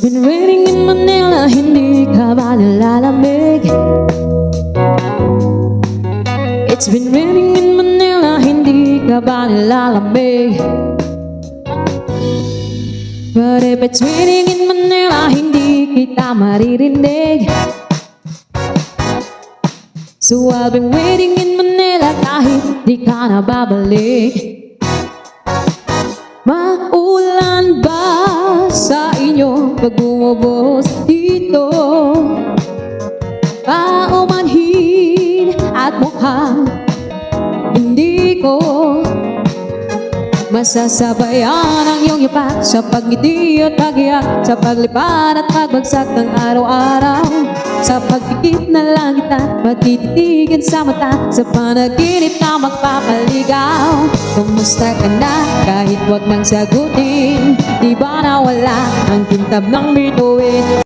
been raining in Manila, hindi ka ba nilalamig? It's been raining in Manila, hindi ka ba nilalamig? But if it's raining in Manila, hindi kita maririnig. So I've been waiting in Manila kahit di ka na babalik. Maulan ba sa inyo pag bumubuhos dito? Paumanhin at mukhang hindi ko masasabayan ang iyong ipak sa pagngiti at pag-iyak, sa paglipad at pagbagsak ng araw-araw, sa pagpikit na langit at matititigin sa mata, sa panaginip na magpapaligaw. Kumusta ka na kahit wag nang sagutin? Di ba nawala ang kintab ng bituin?